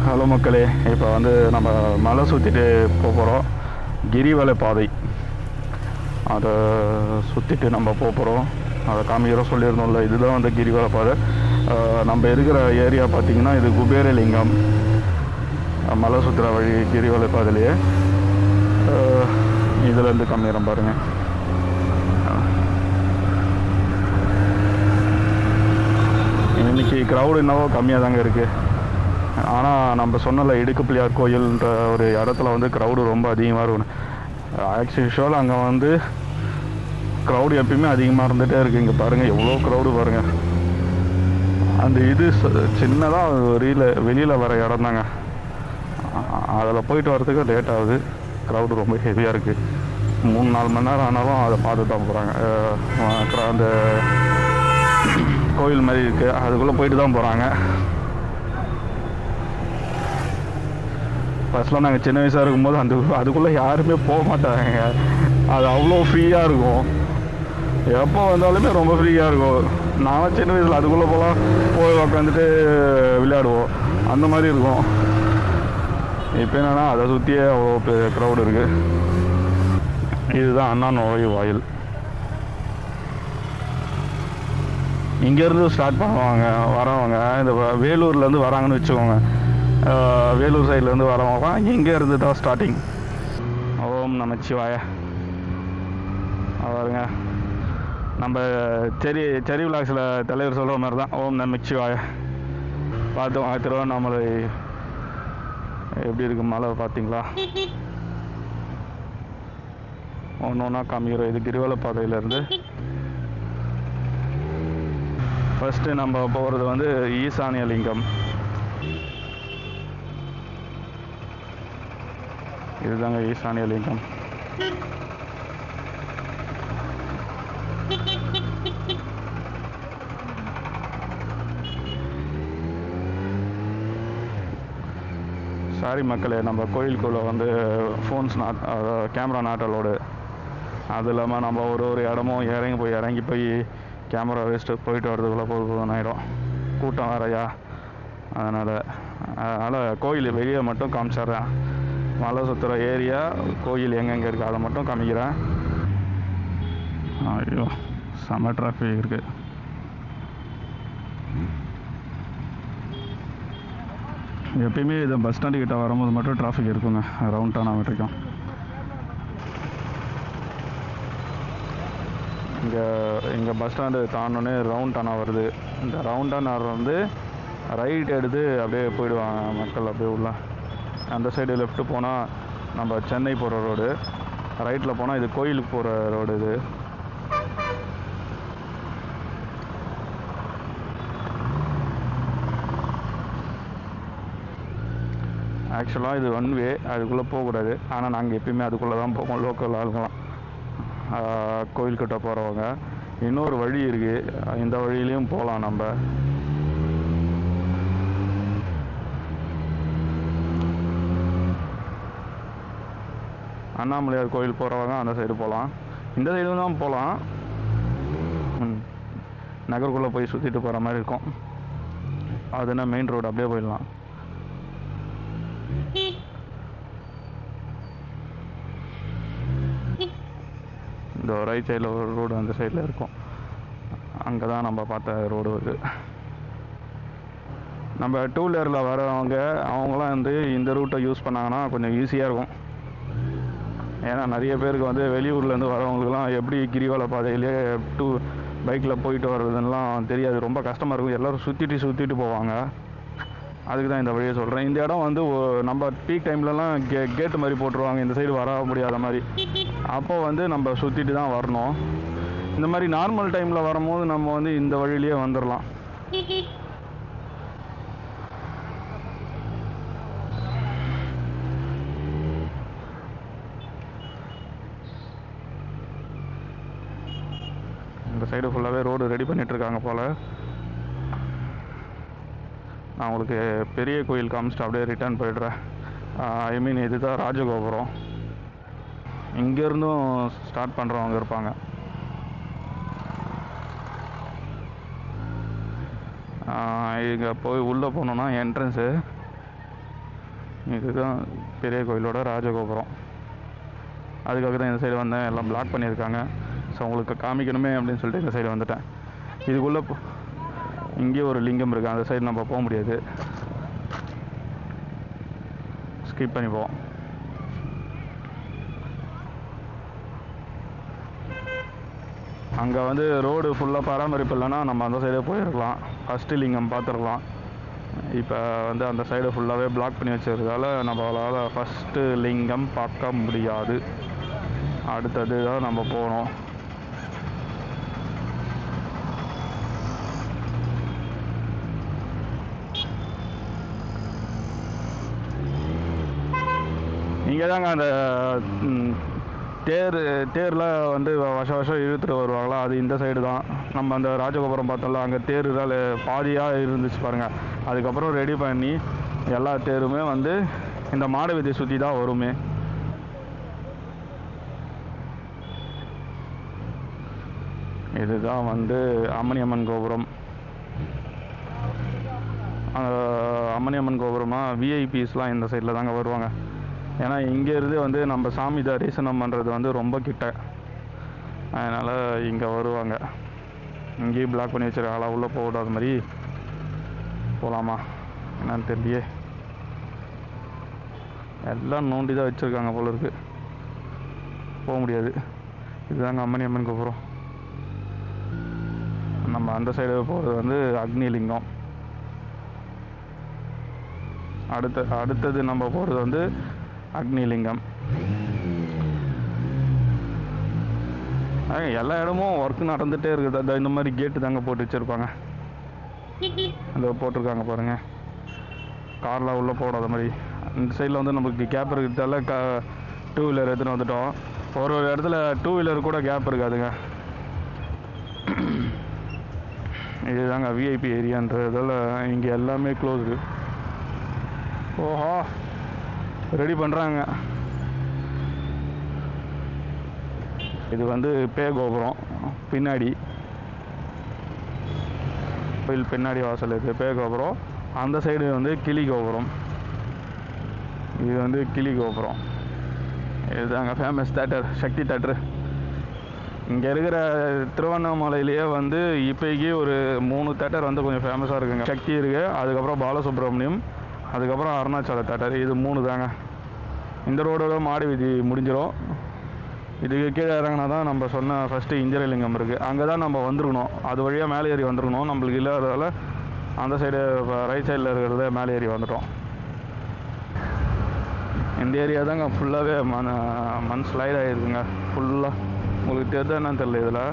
Hello மக்களே, இப்போ வந்து நம்ம மலை சுற்றிட்டு போகிறோம். கிரிவல பாதை அதை சுற்றிட்டு நம்ம போகிறோம். அதை காமிக்கிறோம் சொல்லியிருந்தோம்ல, இதுதான் வந்து கிரிவல பாதை. நம்ம இருக்கிற ஏரியா பார்த்திங்கன்னா இது குபேரலிங்கம் மலை சுற்றுற வழி கிரிவல பாதையிலேயே. இதுலேருந்து காமிக்கிறோம் பாருங்கள். இன்றைக்கி க்ரௌடு என்னவோ கம்மியாக தாங்க இருக்குது. ஆனால் நம்ம சொன்னல இடுக்கு பிள்ளையார் கோயில்ன்ற ஒரு இடத்துல வந்து க்ரௌடு ரொம்ப அதிகமாக இருக்கணும். ஆக்சுவலாக அங்கே வந்து க்ரௌடு எப்பயுமே அதிகமாக இருந்துகிட்டே இருக்குது. இங்கே பாருங்கள் எவ்வளோ க்ரௌடு பாருங்கள். அந்த இது சின்னதாக வெளியில் வர இடம் தாங்க. அதில் போயிட்டு வரதுக்கு லேட் ஆகுது. க்ரௌடு ரொம்ப ஹெவியாக இருக்குது. 3-4 மணி நேரம் ஆனாலும் அதை பார்த்து தான் போகிறாங்க. அந்த கோயில் மாதிரி இருக்குது, அதுக்குள்ளே போயிட்டு தான் போகிறாங்க. ஃபஸ்ட்லாம் நாங்கள் சின்ன வயசாக இருக்கும்போது அதுக்குள்ளே யாருமே போக மாட்டாங்க. அது அவ்வளோ ஃப்ரீயாக இருக்கும். எப்போ வந்தாலுமே ரொம்ப ஃப்ரீயாக இருக்கும். நானும் சின்ன வயசில் அதுக்குள்ளே போய் உக்காந்துட்டு விளையாடுவோம். அந்த மாதிரி இருக்கும். இப்போ என்னென்னா அதை சுற்றியே அவ்வளோ பெரிய க்ரௌடு இருக்குது. இதுதான் அண்ணா நுழைவு வாயில். இங்கேருந்து ஸ்டார்ட் பண்ணுவாங்க வரவங்க. இந்த வேலூர்லேருந்து வராங்கன்னு வச்சுக்கோங்க. வேலூர் சைட்லேருந்து வரவங்க இங்கே இருந்து தான் ஸ்டார்டிங். ஓம் நமச்சிவாய. பாருங்க, நம்ம செரி விலாக்ஸில் தலைவர் சொல்கிற மாதிரி தான் ஓம் நமச்சிவாய. பார்த்து வாங்க. திருவண்ணாமலை எப்படி இருக்குது மலை பார்த்தீங்களா? ஒன்று ஒன்றா காமிக்கிறோம். இது கிரிவல பாதையிலேருந்து ஃபஸ்ட்டு நம்ம போகிறது வந்து ஈசானிய லிங்கம். இதுதாங்க ஈசானிய லிங்கம். சாரி மக்களே, நம்ம கோயிலுக்குள்ளே வந்து ஃபோன்ஸ் கேமரா நாட் அலோடு. அது இல்லாமல் நம்ம ஒரு இடமும் இறங்கி போய் கேமரா வேஸ்ட்டு போயிட்டு வரதுக்குள்ளே போதும் ஆகிடும். கூட்டம் வேறையா. அதனால் கோயில் வெளியே மட்டும் காமிச்சிட்றேன். மலை சுற்றுற ஏரியா கோயில் எங்கெங்கே இருக்குது அதை மட்டும் காமிக்கிறேன். ஐயோ செம டிராஃபிக் இருக்குது. எப்பயுமே இது பஸ் ஸ்டாண்டு கிட்ட வரும்போது மட்டும் டிராஃபிக் இருக்குங்க. ரவுண்ட் டானா வரைக்கும். இங்கே பஸ் ஸ்டாண்டு தாண்டோன்னே ரவுண்ட் டானா வருது. இந்த ரவுண்ட் டானா வந்து ரைட் எடுத்து அப்படியே போயிடுவாங்க மக்கள். அப்படியே உள்ள அந்த சைடு லெஃப்ட்டு போனால் நம்ம சென்னை போகிற ரோடு, ரைட்டில் போனால் இது கோயிலுக்கு போகிற ரோடு. இது ஆக்சுவலாக இது ஒன் வே, அதுக்குள்ளே போகக்கூடாது. ஆனால் நாங்கள் எப்பயுமே அதுக்குள்ளே தான் போவோம். லோக்கல் ஆளுங்களாம் கோயில்கிட்ட போகிறவங்க. இன்னொரு வழி இருக்குது, இந்த வழியிலையும் போகலாம். நம்ம அண்ணாமலையார் கோயில் போகிறவங்க அந்த சைடு போகலாம். இந்த சைடு தான் போகலாம். நகருக்குள்ளே போய் சுற்றிட்டு போகிற மாதிரி இருக்கும். அதுனா மெயின் ரோடு, அப்படியே போயிடலாம். இந்த ரைட் சைடில் ஒரு ரோடு அந்த சைடில் இருக்கும். அங்கே தான் நம்ம பார்த்த ரோடு வருது. நம்ம டூ வீலரில் வரவங்க அவங்களாம் வந்து இந்த ரூட்டை யூஸ் பண்ணாங்கன்னா கொஞ்சம் ஈஸியாக இருக்கும். ஏன்னா நிறைய பேருக்கு வந்து வெளியூர்லேருந்து வரவங்களுக்குலாம் எப்படி கிரிவல பாதையிலே பைக்கில் போயிட்டு வர்றதுலாம் தெரியாது. ரொம்ப கஷ்டமாக இருக்கும். எல்லோரும் சுற்றிட்டு போவாங்க. அதுக்கு தான் இந்த வழியை சொல்கிறேன். இந்த இடம் வந்து நம்ம பீக் டைம்லலாம் கேட்டு மாதிரி போட்டுருவாங்க, இந்த சைடு வர முடியாத மாதிரி. அப்போ வந்து நம்ம சுற்றிட்டு தான் வரணும். இந்த மாதிரி நார்மல் டைமில் வரும்போது நம்ம வந்து இந்த வழியிலேயே வந்துடலாம். இந்த சைடு ஃபுல்லாகவே ரோடு ரெடி பண்ணிகிட்ருக்காங்க போல். நான் உங்களுக்கு பெரிய கோயில் காமிச்சிட்டு அப்படியே ரிட்டர்ன் போய்ட்றேன். ஐ மீன் இதுதான் ராஜகோபுரம். இங்கேருந்தும் ஸ்டார்ட் பண்ணுறவங்க இருப்பாங்க. இங்கே போய் உள்ளே போனோன்னா என்ட்ரன்ஸு இதுதான் பெரிய கோயிலோட ராஜகோபுரம். அதுக்காக தான் இந்த சைடு வந்தேன். எல்லாம் பிளாக் பண்ணியிருக்காங்க. ஸோ உங்களுக்கு காமிக்கணுமே அப்படின்னு சொல்லிட்டு இந்த சைடு வந்துட்டேன். இதுக்குள்ளே இங்கேயே ஒரு லிங்கம் இருக்குது. அந்த சைடு நம்ம போக முடியாது, ஸ்கிப் பண்ணி போவோம். அங்கே வந்து ரோடு ஃபுல்லாக பராமரிப்பு இல்லைன்னா நம்ம அந்த சைடே போயிருக்கலாம், ஃபஸ்ட்டு லிங்கம் பார்த்துருக்கலாம். இப்போ வந்து அந்த சைடு ஃபுல்லாகவே பிளாக் பண்ணி வச்சுருக்கதால நம்மளால் ஃபஸ்ட்டு லிங்கம் பார்க்க முடியாது. அடுத்தது தான் நம்ம போகணும். இங்கே தாங்க அந்த தேரில் வந்து வருஷம் இழுத்துட்டு வருவாங்களா, அது இந்த சைடு தான். நம்ம அந்த ராஜகோபுரம் பார்த்தோம்ல, அங்கே தேர் தான் பாதியாக இருந்துச்சு பாருங்கள். அதுக்கப்புறம் ரெடி பண்ணி எல்லா தேருமே வந்து இந்த மாட வீதியை சுற்றி தான் வருமே. இதுதான் வந்து அம்மணியம்மன் கோபுரம். அம்மணியம்மன் கோபுரமாக விஐபிஸ்லாம் இந்த சைடில் தாங்க வருவாங்க. ஏன்னா இங்கேருந்து வந்து நம்ம சாமி தரிசனம் பண்ணுறது வந்து ரொம்ப கிட்ட, அதனால் இங்கே வருவாங்க. இங்கேயும் பிளாக் பண்ணி வச்சுருக்காங்களா, உள்ளே போகாத மாதிரி. போகலாமா என்னன்னு தெரியலையே, எல்லாம் நோண்டி தான் வச்சுருக்காங்க போல இருக்குது, போக முடியாது. இதுதாங்க அம்மணியம்மன் கோபுரம். நம்ம அந்த சைடு போகிறது வந்து அக்னிலிங்கம். அடுத்தது நம்ம போகிறது வந்து அக்னிலிங்கம். எல்லா இடமும் ஒர்க் நடந்துகிட்டே இருக்குது. இந்த மாதிரி கேட்டு தாங்க போட்டு வச்சுருப்பாங்க. அந்த போட்டிருக்காங்க பாருங்கள், கார்லாம் உள்ளே போடாத மாதிரி. இந்த சைடில் வந்து நம்மளுக்கு கேப் இருக்கிறதால டூ வீலர் எடுத்துகிட்டு வந்துட்டோம். ஒரு இடத்துல டூ வீலர் கூட கேப் இருக்காதுங்க. இதுதாங்க விஐபி ஏரியான்றதால இங்கே எல்லாமே க்ளோஸ்டு. ஓஹோ, ரெடி பண்ணுறாங்க. இது வந்து பே கோபுரம். பின்னாடி கோயில் பின்னாடி வாசல் இருக்குது பே கோபுரம். அந்த சைடு வந்து கிளி கோபுரம். இது வந்து கிளி கோபுரம். இதுதாங்க ஃபேமஸ் தேட்டர், சக்தி தேட்டரு. இங்கே இருக்கிற திருவண்ணாமலையிலேயே வந்து இப்போக்கி ஒரு 3 தேட்டர் வந்து கொஞ்சம் ஃபேமஸாக இருக்குங்க. சக்தி இருக்குது, அதுக்கப்புறம் பாலசுப்ரமணியம், அதுக்கப்புறம் அருணாச்சல தேட்டர். இது 3 தாங்க. இந்த ரோடோட மாடி வீதி முடிஞ்சிடும். இதுக்கு கீழே இறங்கினா தான் நம்ம சொன்ன ஃபஸ்ட்டு இந்திரலிங்கம் இருக்குது. அங்கே தான் நம்ம வந்துருக்கணும். அது வழியாக மேலே ஏறி வந்துருக்கணும். நம்மளுக்கு இல்லாததால் அந்த சைடு ரைட் சைடில் இருக்கிறத மேலே ஏறி வந்துட்டோம். இந்த ஏரியா தாங்க ஃபுல்லாகவே மண் ஸ்லைட் ஆகிருக்குங்க. ஃபுல்லாக உங்களுக்கு தெரிஞ்சா என்னன்னு தெரியல, இதில்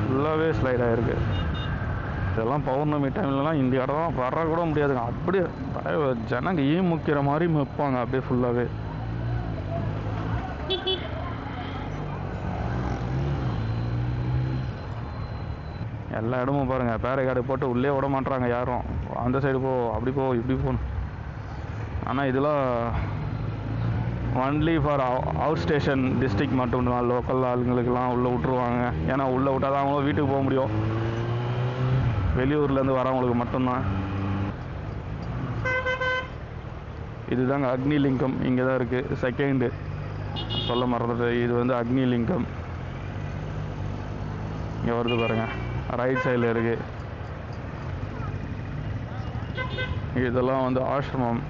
ஃபுல்லாகவே ஸ்லைட் ஆகிருக்கு. இதெல்லாம் பௌர்ணமி டைம்லலாம் இந்த இடம் வர கூட முடியாதுங்க. அப்படியே ஜனங்க முக்கிற மாதிரி வைப்பாங்க அப்படியே ஃபுல்லாகவே. எல்லா இடமும் பாருங்கள், பேரைக்காடு போட்டு உள்ளே விட மாட்டுறாங்க யாரும். அந்த சைடு போ, அப்படி போ, இப்படி போகணும். ஆனால் இதெல்லாம் only for out station district மட்டும்தான். லோக்கல் ஆளுங்களுக்கெல்லாம் உள்ளே விட்டுருவாங்க. ஏன்னா உள்ளே விட்டால் தான் அவங்களும் வீட்டுக்கு போக முடியும். வெளியூர்லேருந்து வரவங்களுக்கு மட்டும்தான். இதுதாங்க அக்னிலிங்கம். இங்கே தான் இருக்குது. செகண்டு சொல்ல மறந்துட்டு, இது வந்து அக்னிலிங்கம். இங்கே வருது பாருங்கள், ரைட் சைடில் இருக்குது. இதெல்லாம் வந்து ஆசிரமம்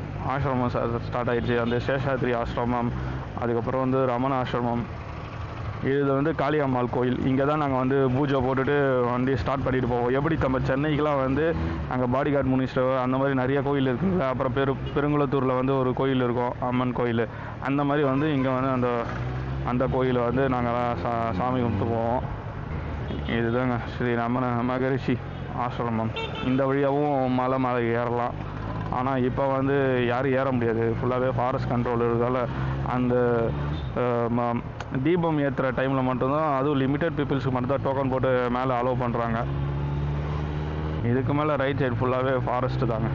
ஸ்டார்ட் ஆகிடுச்சு. அந்த சேஷாத்ரி ஆசிரமம், அதுக்கப்புறம் வந்து ரமண ஆசிரமம். இது வந்து காளியம்மாள் கோயில். இங்கே தான் நாங்கள் வந்து பூஜை போட்டுட்டு வண்டி ஸ்டார்ட் பண்ணிட்டு போவோம். எப்படி நம்ம சென்னைக்கெலாம் வந்து அங்கே பாடிகார்ட் மினிஸ்டர் அந்த மாதிரி நிறைய கோயில் இருக்குங்களா. அப்புறம் பெருங்குளத்தூரில் வந்து ஒரு கோயில் இருக்கும், அம்மன் கோயில். அந்த மாதிரி வந்து இங்கே வந்து அந்த கோயிலை வந்து நாங்கள் சாமி கும்பிட்டு போவோம். இதுதாங்க ஸ்ரீ ரமண மகரிஷி ஆசிரமம். இந்த வழியாகவும் மலை ஏறலாம். ஆனால் இப்போ வந்து யாரும் ஏற முடியாது, ஃபுல்லாகவே ஃபாரஸ்ட் கண்ட்ரோல் இருக்கிறதால. அந்த தீபம் ஏற்றுற டைமில் மட்டும்தான், அதுவும் லிமிட்டட் பீப்புள்ஸுக்கு மட்டும்தான் டோக்கன் போட்டு மேலே அலோவ் பண்ணுறாங்க. இதுக்கு மேலே ரைட் சைடு ஃபுல்லாகவே ஃபாரஸ்ட்டு தாங்க.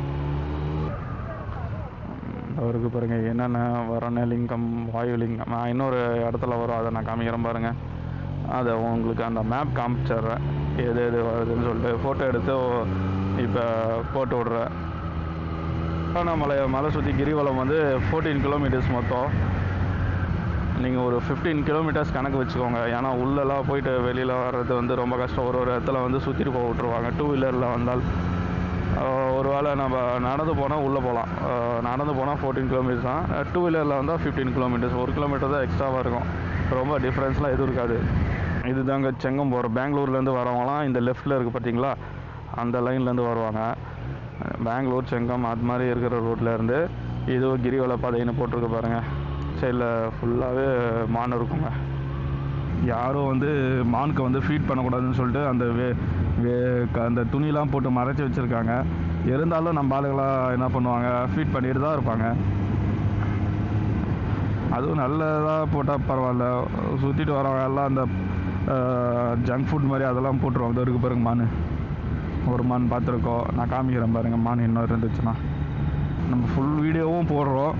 அவருக்கு பாருங்கள் என்னென்ன வரணலிங்கம், வாயுலிங்கம். நான் இன்னொரு இடத்துல வரும், அதை நான் காமிக்கிறேன் பாருங்கள். அதை உங்களுக்கு அந்த மேப் காமிச்சிட்றேன், எது வருதுன்னு சொல்லிட்டு ஃபோட்டோ எடுத்து இப்போ போட்டு விட்றேன். மலை சுற்றி கிரிவலம் வந்து 14 கிலோமீட்டர்ஸ் மொத்தம். நீங்கள் ஒரு 15 கிலோமீட்டர்ஸ் கணக்கு வச்சுக்கோங்க. ஏன்னா உள்ளெல்லாம் போயிட்டு வெளியில் வர்றது வந்து ரொம்ப கஷ்டம். ஒரு இடத்துல வந்து சுற்றிட்டு போக விட்ருவாங்க. 2 வீலரில் வந்தால் ஒரு வேளை நம்ம நடந்து போனால் உள்ளே போகலாம். நடந்து போனால் 14 கிலோமீட்டர்ஸ் தான். 2 வீலரில் வந்தால் 15 கிலோமீட்டர்ஸ். 1 கிலோமீட்டர் தான் எக்ஸ்ட்ராவாக இருக்கும். ரொம்ப டிஃப்ரென்ஸ்லாம் எதுவும் இருக்காது. இது தாங்க செங்கம் போகிற பெங்களூர்லேருந்து வரவங்களாம் இந்த லெஃப்ட்டில் இருக்குது பார்த்தீங்களா, அந்த லைன்லேருந்து வருவாங்க. பெங்களூர் செங்கம் அது மாதிரி இருக்கிற ரோட்லேருந்து இது கிரிவல பாதைன்னு போட்டிருக்க பாருங்கள். சைடில் ஃபுல்லாகவே மான் இருக்குங்க. யாரும் வந்து மானுக்கு வந்து ஃபீட் பண்ணக்கூடாதுன்னு சொல்லிட்டு அந்த துணிலாம் போட்டு மறைச்சி வச்சுருக்காங்க. இருந்தாலும் நம்ம ஆளுகளாக என்ன பண்ணுவாங்க, ஃபீட் பண்ணிட்டு தான் இருப்பாங்க. அதுவும் நல்லதாக போட்டால் பரவாயில்ல. சுற்றிட்டு வரவங்க எல்லாம் அந்த ஜங்க் ஃபுட் மாதிரி அதெல்லாம் போட்டுருவாங்க. அது இருக்குது பாருங்க மான். ஒரு மான் பார்த்துருக்கோம். நான் காமிக்கிறேன் பாருங்கள் மான் இன்னும் இருந்துச்சுன்னா. நம்ம ஃபுல் வீடியோவும் போடுறோம்.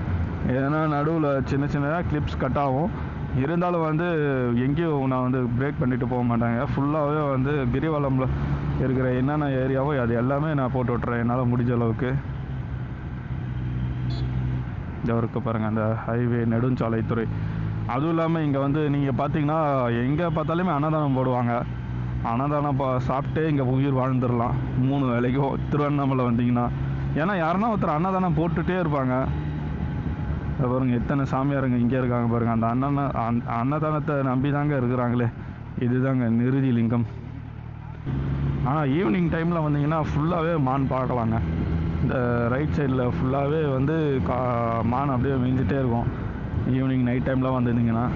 ஏன்னா நடுவில் சின்ன சின்னதாக கிளிப்ஸ் கட் ஆகும். இருந்தாலும் வந்து எங்கேயும் நான் வந்து பிரேக் பண்ணிவிட்டு போக மாட்டாங்க. ஃபுல்லாகவே வந்து கிரிவலமில் இருக்கிற என்னென்ன ஏரியாவோ அது எல்லாமே நான் போட்டு விட்றேன் என்னால் முடிஞ்ச அளவுக்கு. இங்கே இருக்க பாருங்கள் அந்த ஹைவே நெடுஞ்சாலைத்துறை. அதுவும் இல்லாமல் இங்கே வந்து நீங்கள் பார்த்தீங்கன்னா எங்கே பார்த்தாலுமே அன்னதானம் போடுவாங்க. அன்னதானம் சாப்பிட்டே இங்கே உயிர் வாழ்ந்துடலாம் 3 வேளைக்கும் திருவண்ணாமலை வந்தீங்கன்னா. ஏன்னா யாருன்னா ஒருத்தர் அன்னதானம் போட்டுகிட்டே இருப்பாங்க. பாருங்க எத்தனை சாமியாருங்க இங்கே இருக்காங்க பாருங்கள். அந்த அன்னதானத்தை நம்பி தாங்க இருக்கிறாங்களே. இதுதாங்க நிருதி லிங்கம். ஆனால் ஈவினிங் டைமில் வந்தீங்கன்னா ஃபுல்லாகவே மான் பார்க்கலாங்க. இந்த ரைட் சைடில் ஃபுல்லாகவே வந்து மான் அப்படியே மேய்ஞ்சிட்டே இருக்கும் ஈவினிங் நைட் டைமில் வந்துருந்தீங்கன்னா.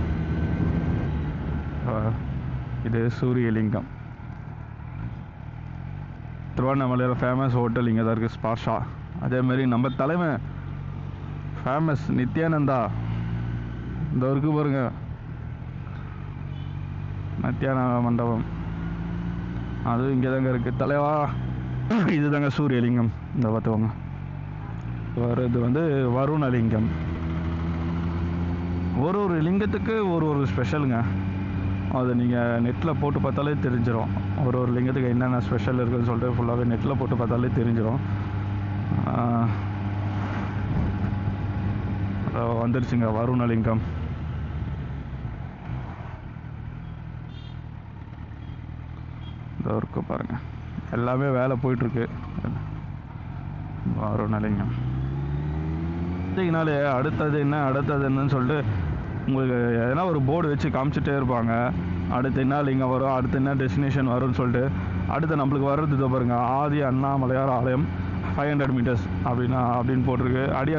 இது சூரியலிங்கம். திருவண்ணாமலையில் ஃபேமஸ் ஹோட்டல் இங்கே தான் இருக்குது, ஸ்பாஷா. அதேமாரி நம்ம தலைமை ஃபேமஸ் நித்யானந்தா இந்த இருக்கு பாருங்க, நித்யானந்த மண்டபம். அதுவும் இங்கே தாங்க இருக்குது தலைவா. இது தாங்க சூரியலிங்கம். இந்த பார்த்துக்கோங்க. இது வந்து வருணலிங்கம். ஒரு லிங்கத்துக்கு ஒரு ஸ்பெஷலுங்க. அது நீங்கள் நெட்டில் போட்டு பார்த்தாலே தெரிஞ்சிடும். ஒரு லிங்கத்துக்கு என்னென்ன ஸ்பெஷல் இருக்குதுன்னு சொல்லிட்டு ஃபுல்லாகவே நெட்டில் போட்டு பார்த்தாலே தெரிஞ்சிடும். வந்துருச்சுங்க வருணலிங்கம். இந்த இருக்கு பாருங்கள். எல்லாமே வேலை போயிட்டுருக்கு. வருணலிங்கம் பார்த்தீங்கனாலே அடுத்தது என்னன்னு சொல்லிட்டு உங்களுக்கு எதனா ஒரு போர்டு வச்சு காமிச்சிட்டே இருப்பாங்க. அடுத்து என்ன லிங்கம் வரும், அடுத்து என்ன டெஸ்டினேஷன் வரும்னு சொல்லிட்டு. அடுத்து நம்மளுக்கு வர்றது இதை பாருங்கள், ஆதி அண்ணாமலையார் ஆலயம் 500 மீட்டர்ஸ் அப்படின்னு போட்டிருக்கு. அடி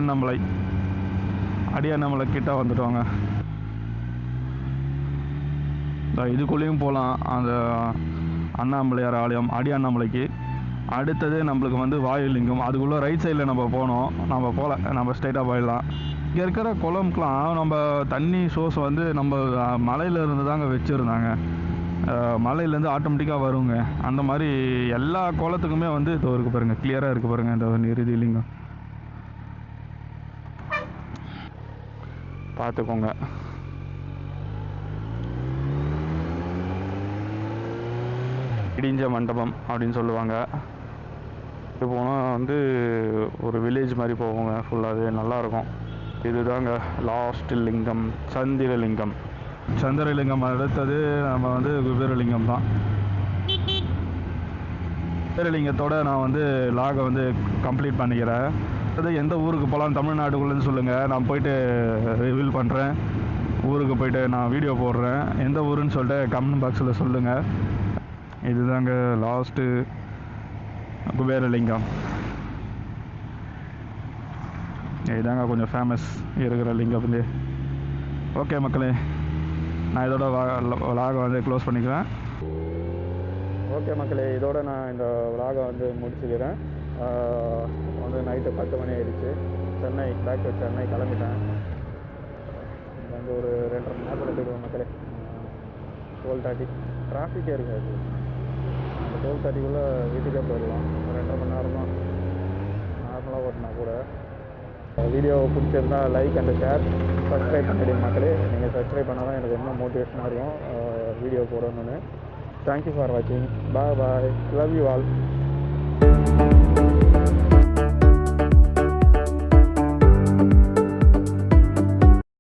அண்ணாமலை கிட்ட வந்துட்டோங்க. இதுக்குள்ளேயும் போகலாம். அந்த அண்ணாமலையார் ஆலயம் அடி அண்ணாமலைக்கு அடுத்தது நம்மளுக்கு வந்து வாயுலிங்கம். அதுக்குள்ளே ரைட் சைடில் நம்ம போனோம். நம்ம போகல, நம்ம ஸ்ட்ரைட்டாக போயிடலாம். இங்கே இருக்கிற குளம்க்கெலாம் நம்ம தண்ணி சோர்ஸ் வந்து நம்ம மலையிலேருந்து தாங்க வச்சுருந்தாங்க. மலையிலேருந்து ஆட்டோமேட்டிக்காக வருங்க. அந்த மாதிரி எல்லா குளத்துக்குமே வந்து இது இருக்குது பாருங்கள், கிளியராக இருக்குது பாருங்கள் இந்த நிருதி லிங்கம். பார்த்துக்கோங்க. இடிஞ்ச மண்டபம் அப்படின்னு சொல்லுவாங்க. இது போனால் வந்து ஒரு வில்லேஜ் மாதிரி போவோங்க. ஃபுல்லாகவே நல்லாயிருக்கும். இதுதாங்க லாஸ்ட் லிங்கம், சந்திரலிங்கம். சந்திரலிங்கம் அடுத்தது நம்ம வந்து குபேரலிங்கம் தான். குபேரலிங்கத்தோடு நான் வந்து லாகை வந்து கம்ப்ளீட் பண்ணிக்கிறேன். அது எந்த ஊருக்கு போகலாம் தமிழ்நாட்டுக்குள்ளேன்னு சொல்லுங்கள், நான் போயிட்டு ரிவீல் பண்ணுறேன். ஊருக்கு போயிட்டு நான் வீடியோ போடுறேன். எந்த ஊருன்னு சொல்லிட்டு கமெண்ட் பாக்ஸில் சொல்லுங்கள். இதுதாங்க லாஸ்ட்டு குபேரலிங்கம். இதுதாங்க கொஞ்சம் ஃபேமஸ் இருக்கிற லிங்கம் வந்து. ஓகே மக்களே, நான் இதோட விலாகை வந்து க்ளோஸ் பண்ணிக்கிறேன். ஓகே மக்களே, இதோட நான் இந்த விலாகை வந்து முடிச்சுக்கிறேன். வந்து நைட்டு 10 மணி ஆயிடுச்சு. பேக் டு சென்னை கிளம்பிட்டேன். வந்து ஒரு 2.5 மணி நேரத்தில் போயிடுவோம் மக்களே. 12:30 டிராஃபிக்கே இருக்காது. அந்த 12:30க்குள்ளே வீட்டுக்கே போயிடலாம். ஒரு 2.5 மணி நேரம் தான் நார்மலாக ஓட்டினா கூட. வீடியோ பிடிச்சிருந்தா லைக் அண்ட் ஷேர், சப்ஸ்கிரைப் பண்ணிடுங்க மக்களே. நீங்கள் சப்ஸ்கிரைப் பண்ணால் தான் எனக்கு இன்னும் மோட்டிவேஷனாக இருக்கும் வீடியோ போடணும்னு. தேங்க்யூ ஃபார் வாட்சிங். Bye bye. Love you all.